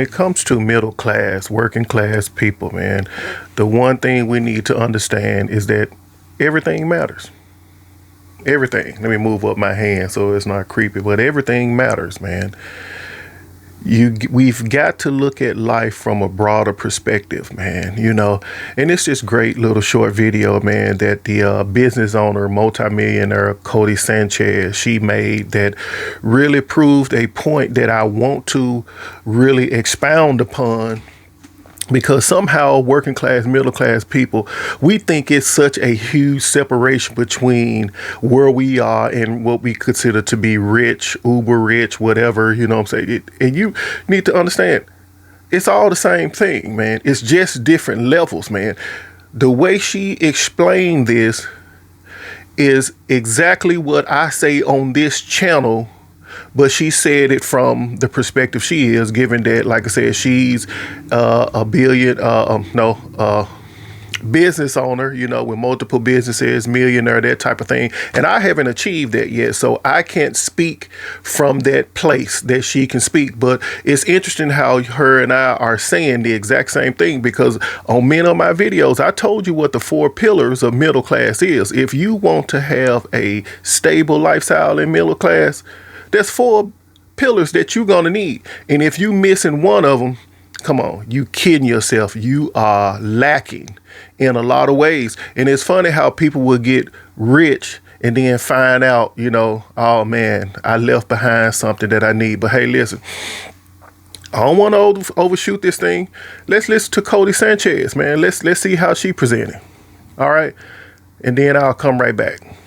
it comes to middle class, working class people, man, the one thing we need to understand is that everything matters. Everything. Let me move up my hand so it's not creepy, but everything matters, man. We've got to look at life from a broader perspective, man, and it's this great little short video, man, that the business owner, multimillionaire Codie Sanchez, she made that really proved a point that I want to really expound upon, because somehow working class, middle class people, we think it's such a huge separation between where we are and what we consider to be rich, uber rich, whatever, you know what I'm saying? And you need to understand, it's all the same thing, man. It's just different levels, man. The way she explained this is exactly what I say on this channel, but she said it from the perspective she is, given that, like I said, she's a business owner, with multiple businesses, millionaire, that type of thing. And I haven't achieved that yet, so I can't speak from that place that she can speak. But it's interesting how her and I are saying the exact same thing, because on many of my videos, I told you what the 4 pillars of middle class is. If you want to have a stable lifestyle in middle class, there's 4 pillars that you're going to need. And if you missing one of them, come on, you kidding yourself. You are lacking in a lot of ways. And it's funny how people will get rich and then find out, oh man, I left behind something that I need. But hey, listen, I don't want to overshoot this thing. Let's listen to Codie Sanchez, man. Let's see how she presented. All right. And then I'll come right back.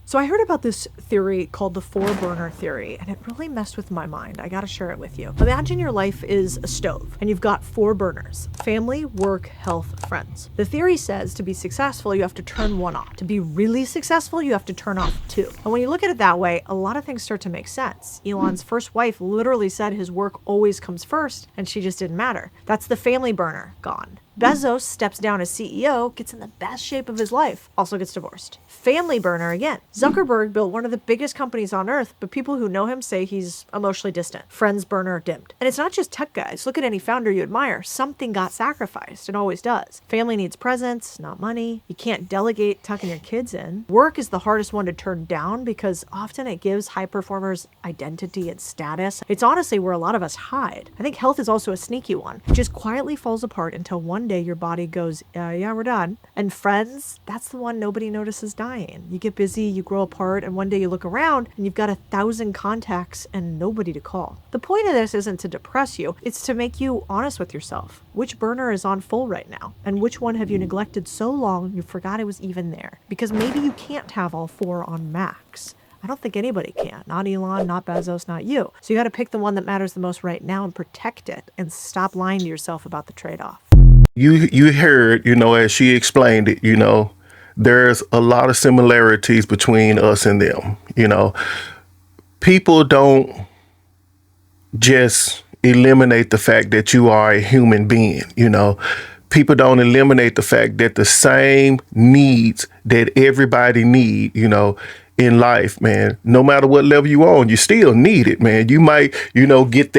So I heard about this theory called the 4-burner theory, and it really messed with my mind. I gotta share it with you. Imagine your life is a stove, and you've got 4 burners: family, work, health, friends. The theory says to be successful, you have to turn one off. To be really successful, you have to turn off 2. And when you look at it that way, a lot of things start to make sense. Elon's first wife literally said his work always comes first, and she just didn't matter. That's the family burner gone. Bezos steps down as CEO, gets in the best shape of his life, also gets divorced. Family burner again. Zuckerberg built one of the biggest companies on earth, but people who know him say he's emotionally distant. Friends burner dimmed. And it's not just tech guys. Look at any founder you admire. Something got sacrificed. It always does. Family needs presence, not money. You can't delegate tucking your kids in. Work is the hardest one to turn down because often it gives high performers identity and status. It's honestly where a lot of us hide. I think health is also a sneaky one. It just quietly falls apart until one day your body goes, yeah, we're done. And friends, that's the one nobody notices dying. You get busy, you grow apart, and one day you look around and you've got 1,000 contacts and nobody to call. The point of this isn't to depress you, it's to make you honest with yourself. Which burner is on full right now? And which one have you neglected so long you forgot it was even there? Because maybe you can't have all 4 on max. I don't think anybody can. Not Elon, not Bezos, not you. So you got to pick the one that matters the most right now and protect it, and stop lying to yourself about the trade-off. You heard, as she explained it, there's a lot of similarities between us and them. People don't just eliminate the fact that you are a human being. People don't eliminate the fact that the same needs that everybody need, in life, man, no matter what level you on, you still need it, man. You might, get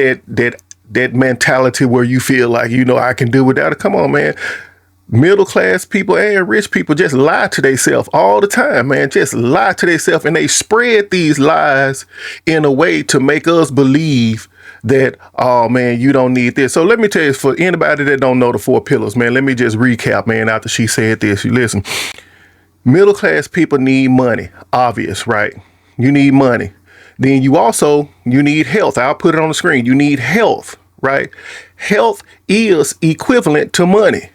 that mentality where you feel like, I can do without it. Come on, man. Middle class people and rich people just lie to themselves all the time, man. Just lie to themselves, and they spread these lies in a way to make us believe that, oh man, you don't need this. So let me tell you, for anybody that don't know the 4 pillars, man, let me just recap, man, after she said this. You listen, middle class people need money, obvious, right? You need money. Then you need health. I'll put it on the screen. You need health, right? Health is equivalent to money.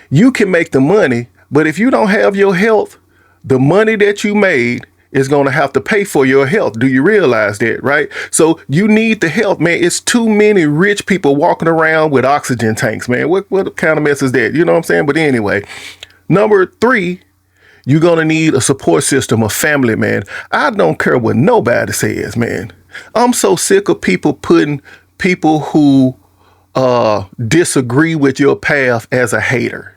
You can make the money, but if you don't have your health, the money that you made is going to have to pay for your health. Do you realize that, right? So you need the health, man. It's too many rich people walking around with oxygen tanks, man. What kind of mess is that? You know what I'm saying? But anyway, number 3, you're going to need a support system, a family, man. I don't care what nobody says, man. I'm so sick of people putting people who disagree with your path as a hater.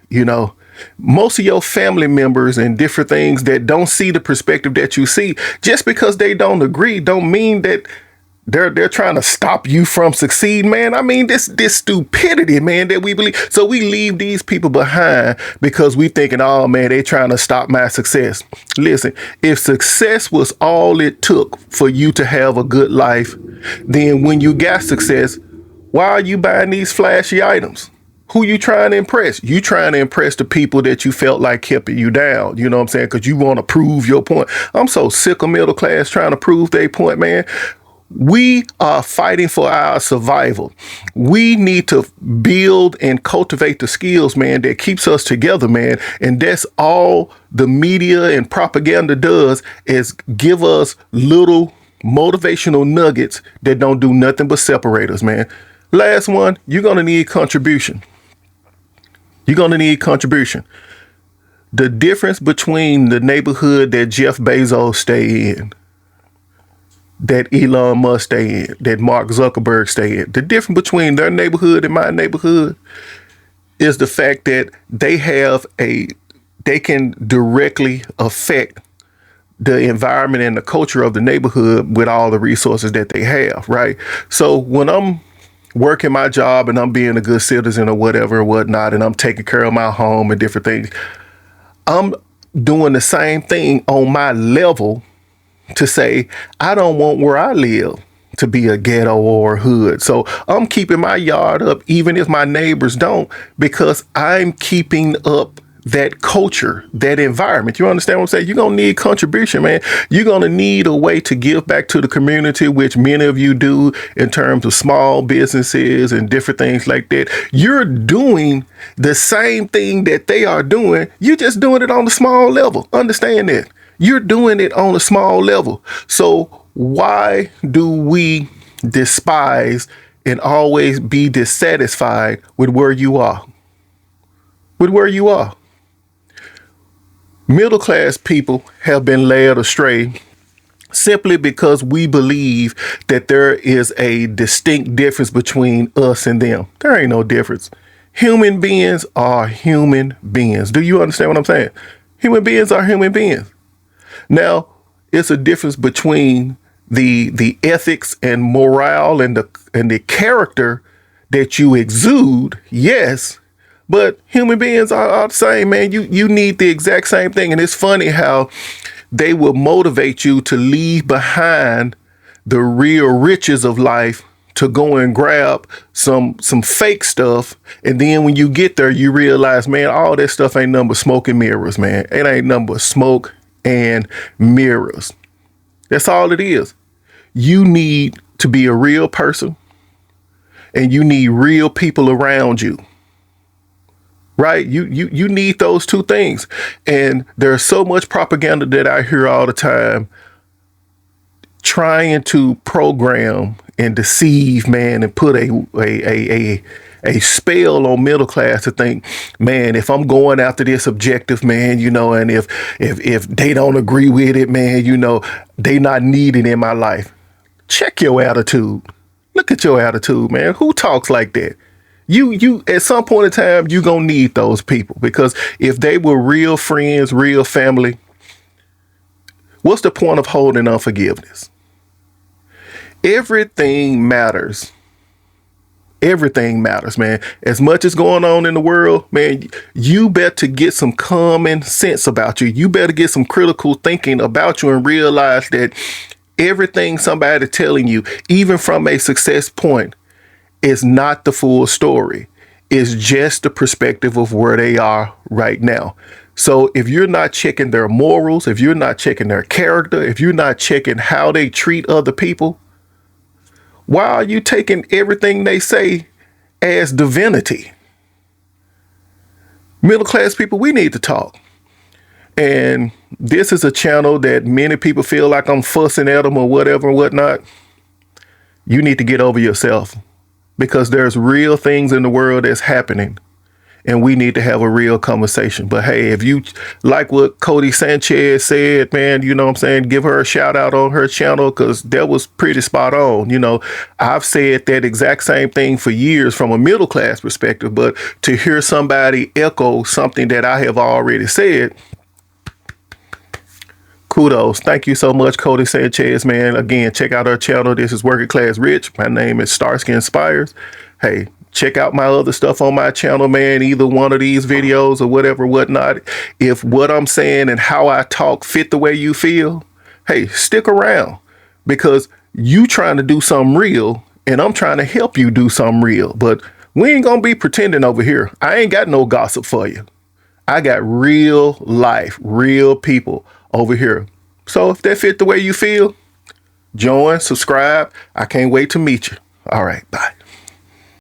Most of your family members and different things that don't see the perspective that you see, just because they don't agree don't mean that They're trying to stop you from succeeding, man. I mean, this stupidity, man, that we believe. So we leave these people behind because we thinking, oh man, they trying to stop my success. Listen, if success was all it took for you to have a good life, then when you got success, why are you buying these flashy items? Who you trying to impress? You trying to impress the people that you felt like kept you down. You know what I'm saying? Because you want to prove your point. I'm so sick of middle class trying to prove their point, man. We are fighting for our survival. We need to build and cultivate the skills, man, that keeps us together, man. And that's all the media and propaganda does, is give us little motivational nuggets that don't do nothing but separate us, man. Last one, you're going to need contribution. You're going to need contribution. The difference between the neighborhood that Jeff Bezos stay in, that Elon Musk stay in, that Mark Zuckerberg stay in, the difference between their neighborhood and my neighborhood is the fact that they can directly affect the environment and the culture of the neighborhood with all the resources that they have, right? So when I'm working my job and I'm being a good citizen or whatever or whatnot, and I'm taking care of my home and different things, I'm doing the same thing on my level to say, I don't want where I live to be a ghetto or a hood. So I'm keeping my yard up, even if my neighbors don't, because I'm keeping up that culture, that environment. You understand what I'm saying? You're going to need contribution, man. You're going to need a way to give back to the community, which many of you do in terms of small businesses and different things like that. You're doing the same thing that they are doing. You're just doing it on the small level. Understand that. You're doing it on a small level. So why do we despise and always be dissatisfied with where you are? With where you are. Middle class people have been led astray simply because we believe that there is a distinct difference between us and them. There ain't no difference. Human beings are human beings. Do you understand what I'm saying? Human beings are human beings. Now, it's a difference between the ethics and morale and the character that you exude, yes, but human beings are the same, man. You need the exact same thing. And it's funny how they will motivate you to leave behind the real riches of life to go and grab some fake stuff. And then when you get there, you realize, man, all that stuff ain't nothing but smoke and mirrors, man. It ain't nothing but smoke and mirrors. That's all it is. You need to be a real person, and you need real people around you. Right? You need those two things. And there's so much propaganda that I hear all the time trying to program and deceive, man, and put a spell on middle class to think, man, if I'm going after this objective, man, you know, and if they don't agree with it, man, you know, they not needed in my life. Check your attitude. Look at your attitude, man. Who talks like that? You at some point in time, you gonna need those people, because if they were real friends, real family, what's the point of holding unforgiveness? Everything matters. Everything matters, man. As much as going on in the world, man, you better get some common sense about you. You better get some critical thinking about you and realize that everything somebody telling you, even from a success point, is not the full story. It's just the perspective of where they are right now. So if you're not checking their morals, if you're not checking their character, if you're not checking how they treat other people, why are you taking everything they say as divinity? Middle class people, we need to talk. And this is a channel that many people feel like I'm fussing at them or whatever and whatnot. You need to get over yourself, because there's real things in the world that's happening, and we need to have a real conversation. But hey, if you like what Codie Sanchez said, man, you know what I'm saying, give her a shout out on her channel, because that was pretty spot on. You know, I've said that exact same thing for years from a middle class perspective, but to hear somebody echo something that I have already said Kudos. Thank you so much, Codie Sanchez, man. Again, check out our channel. This is Working Class Rich. My name is Starsky Inspires. Hey, check out my other stuff on my channel, man. Either one of these videos or whatever, whatnot. If what I'm saying and how I talk fit the way you feel, hey, stick around, because you trying to do something real and I'm trying to help you do something real. But we ain't gonna be pretending over here. I ain't got no gossip for you. I got real life, real people over here. So if that fit the way you feel, join, subscribe. I can't wait to meet you. All right, bye.